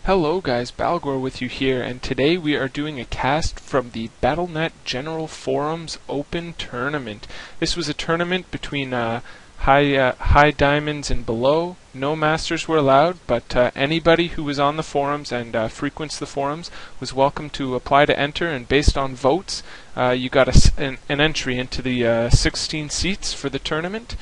Hello guys, Balgor with you here, and today we are doing a cast from the Battlenet General Forums Open Tournament. This was a tournament between high diamonds and below. No masters were allowed, but anybody who was on the forums and frequents the forums was welcome to apply to enter, and based on votes, you got an entry into the 16 seats for the tournament.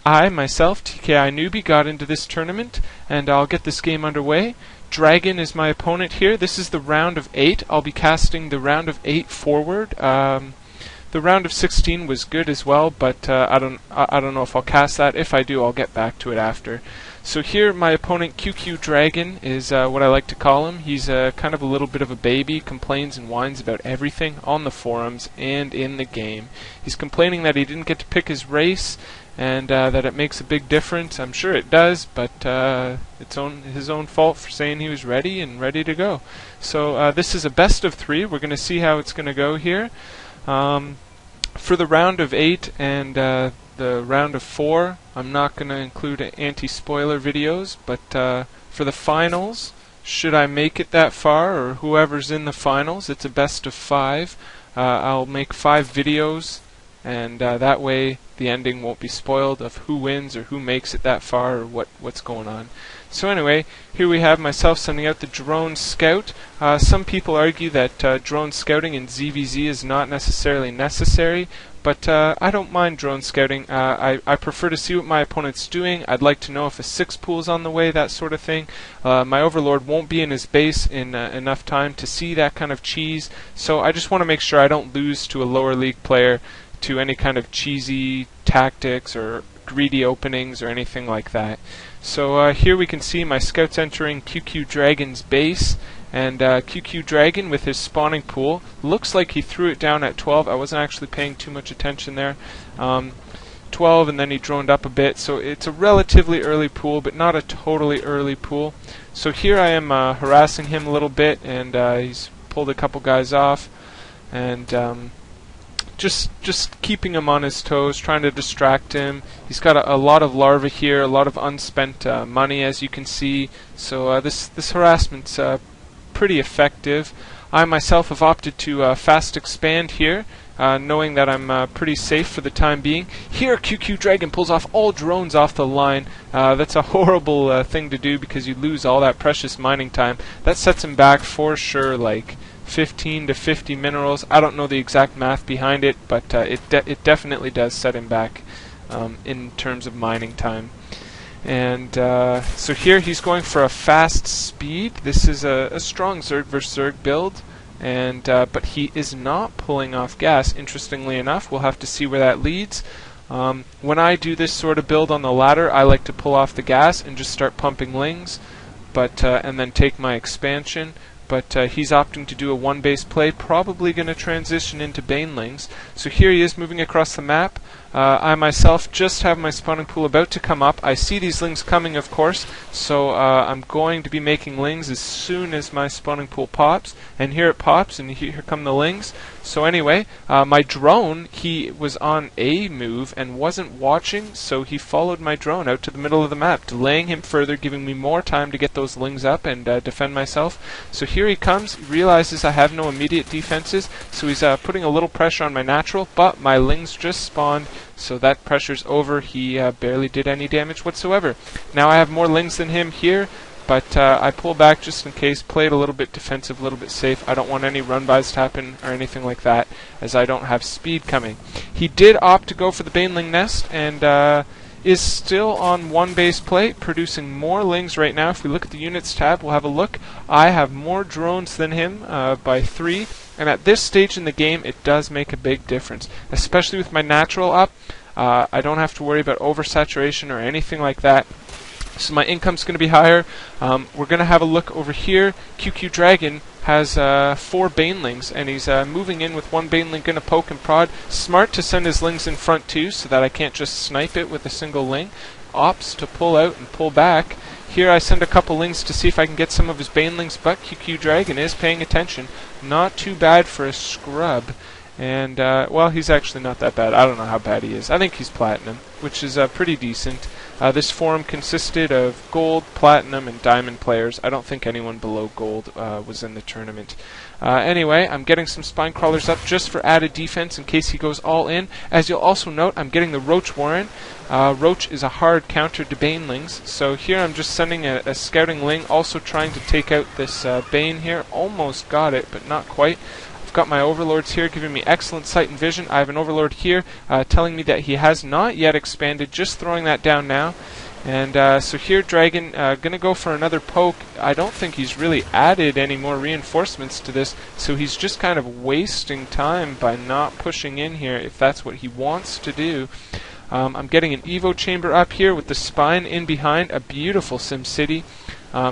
I, myself, TKiNewbie, got into this tournament, and I'll get this game underway. Dragon is my opponent here. This is the round of 8. I'll be casting the round of 8 forward. The round of 16 was good as well, but I don't know if I'll cast that. If I do, I'll get back to it after. So here, my opponent QQDragon is what I like to call him. He's kind of a little bit of a baby, complains and whines about everything on the forums and in the game. He's complaining that he didn't get to pick his race, and that it makes a big difference. I'm sure it does, but it's his own fault for saying he was ready to go. So this is a best of 3. We're going to see how it's going to go here. For the round of 8 and the round of 4, I'm not going to include anti-spoiler videos, but for the finals, should I make it that far, or whoever's in the finals, it's a best of 5. I'll make 5 videos, and that way the ending won't be spoiled of who wins or who makes it that far or what's going on. So anyway, here we have myself sending out the drone scout. Some people argue that drone scouting in ZVZ is not necessarily necessary, but I don't mind drone scouting. I prefer to see what my opponent's doing. I'd like to know if a 6 pool's on the way, that sort of thing. My overlord won't be in his base in enough time to see that kind of cheese, so I just want to make sure I don't lose to a lower league player to any kind of cheesy tactics or greedy openings or anything like that. So here we can see my scouts entering QQDragon's base, and QQDragon with his spawning pool looks like he threw it down at 12. I wasn't actually paying too much attention there. 12, and then he droned up a bit, so it's a relatively early pool, but not a totally early pool. So here I am harassing him a little bit, and he's pulled a couple guys off, and just keeping him on his toes, trying to distract him. He's got a lot of larvae here, a lot of unspent money, as you can see. So this harassment's pretty effective. I myself have opted to fast expand here, knowing that I'm pretty safe for the time being. Here, QQDragon pulls off all drones off the line. That's a horrible thing to do because you lose all that precious mining time. That sets him back for sure, like 15 to 50 minerals. I don't know the exact math behind it, but it definitely does set him back in terms of mining time. And so here he's going for a fast speed. This is a strong Zerg vs Zerg build, and but he is not pulling off gas. Interestingly enough, we'll have to see where that leads. When I do this sort of build on the ladder, I like to pull off the gas and just start pumping lings, but and then take my expansion. But he's opting to do a 1-base play, probably going to transition into banelings. So here he is moving across the map. I myself just have my spawning pool about to come up. I see these lings coming, of course, so I'm going to be making lings as soon as my spawning pool pops. And here it pops, and here come the lings. So anyway, my drone, he was on a move and wasn't watching, so he followed my drone out to the middle of the map, delaying him further, giving me more time to get those lings up and defend myself. So here he comes, he realizes I have no immediate defenses, so he's putting a little pressure on my natural, but my lings just spawned, so that pressure's over. He barely did any damage whatsoever. Now I have more lings than him here, but I pull back just in case, play it a little bit defensive, a little bit safe. I don't want any run-bys to happen or anything like that, as I don't have speed coming. He did opt to go for the Baneling Nest, and is still on 1-base play, producing more lings right now. If we look at the units tab, we'll have a look. I have more drones than him by 3, and at this stage in the game, it does make a big difference, especially with my natural up. I don't have to worry about oversaturation or anything like that. So my income's going to be higher. We're going to have a look over here. QQDragon has 4 banelings, and he's moving in with 1 baneling, going to poke and prod. Smart to send his lings in front too, so that I can't just snipe it with a single ling. Opts to pull out and pull back. Here I send a couple lings to see if I can get some of his banelings, but QQDragon is paying attention. Not too bad for a scrub. And, well, he's actually not that bad. I don't know how bad he is. I think he's platinum. which is pretty decent. This forum consisted of gold, platinum, and diamond players. I don't think anyone below gold was in the tournament. Anyway, I'm getting some spine crawlers up just for added defense in case he goes all in. As you'll also note, I'm getting the Roach Warren. Roach is a hard counter to Banelings, so here I'm just sending a scouting ling, also trying to take out this Bane here. Almost got it, but not quite. I've got my overlords here giving me excellent sight and vision. I have an overlord here telling me that he has not yet expanded, just throwing that down now. And so here Dragon gonna go for another poke. I don't think he's really added any more reinforcements to this, so he's just kind of wasting time by not pushing in here if that's what he wants to do. I'm getting an Evo chamber up here with the spine in behind, a beautiful SimCity.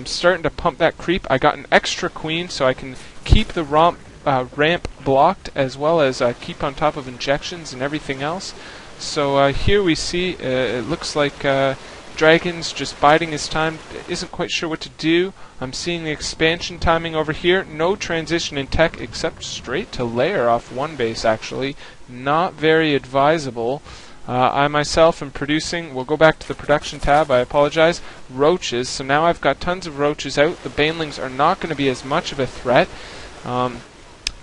Starting to pump that creep. I got an extra queen so I can keep the ramp blocked, as well as keep on top of injections and everything else. So here we see it looks like Dragon's just biding his time, isn't quite sure what to do. I'm seeing the expansion timing over here. No transition in tech except straight to layer off one base, actually. Not very advisable. I myself am producing, we'll go back to the production tab, I apologize, roaches. So now I've got tons of roaches out. The Banelings are not going to be as much of a threat.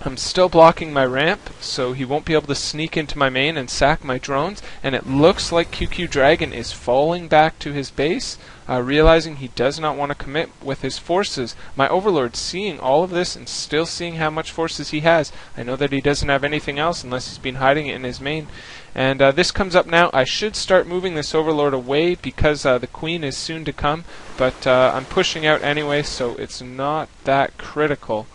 I'm still blocking my ramp, so he won't be able to sneak into my main and sack my drones, and it looks like QQDragon is falling back to his base, realizing he does not want to commit with his forces. My overlord seeing all of this and still seeing how much forces he has. I know that he doesn't have anything else unless he's been hiding it in his main. And this comes up now. I should start moving this overlord away because the queen is soon to come, but I'm pushing out anyway, so it's not that critical.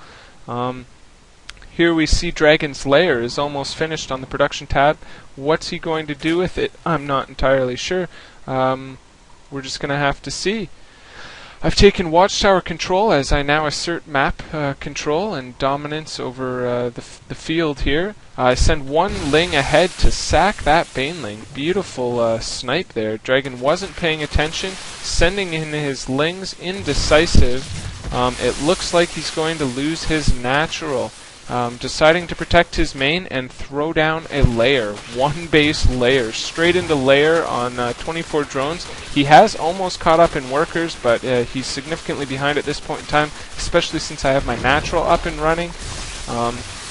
Here we see Dragon's lair is almost finished on the production tab. What's he going to do with it? I'm not entirely sure. We're just going to have to see. I've taken watchtower control as I now assert map control and dominance over the field here. I send one ling ahead to sack that Baneling. Beautiful snipe there. Dragon wasn't paying attention, sending in his lings indecisive. It looks like he's going to lose his natural. Deciding to protect his main and throw down a layer. One base layer. Straight into layer on 24 drones. He has almost caught up in workers, but he's significantly behind at this point in time, especially since I have my natural up and running.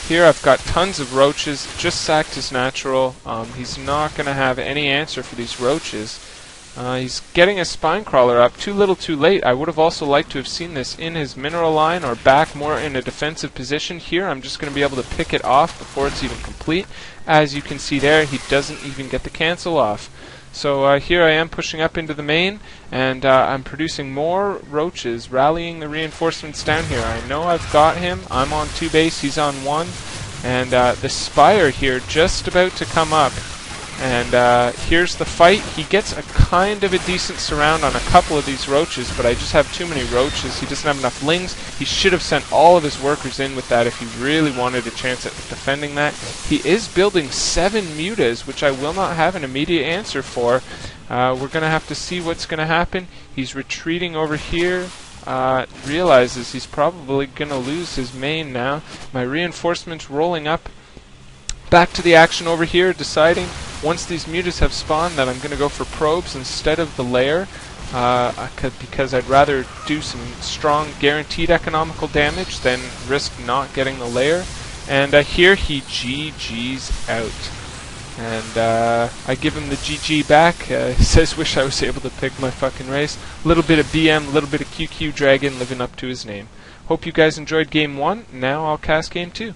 Here I've got tons of roaches. Just sacked his natural. He's not going to have any answer for these roaches. He's getting a spine crawler up. Too little too late. I would have also liked to have seen this in his mineral line or back more in a defensive position. Here I'm just going to be able to pick it off before it's even complete. As you can see there, he doesn't even get the cancel off. So here I am pushing up into the main, and I'm producing more roaches, rallying the reinforcements down here. I know I've got him. I'm on 2 base, he's on 1. And the Spire here just about to come up. And here's the fight. He gets a kind of a decent surround on a couple of these roaches, but I just have too many roaches. He doesn't have enough lings. He should have sent all of his workers in with that if he really wanted a chance at defending that. He is building 7 mutas, which I will not have an immediate answer for. We're going to have to see what's going to happen. He's retreating over here. Realizes he's probably going to lose his main now. My reinforcements rolling up. Back to the action over here, deciding once these mutas have spawned that I'm going to go for probes instead of the lair, because I'd rather do some strong guaranteed economical damage than risk not getting the lair. And here he GG's out. And I give him the GG back. He says, wish I was able to pick my fucking race. A little bit of BM, a little bit of QQDragon living up to his name. Hope you guys enjoyed Game 1. Now I'll cast Game 2.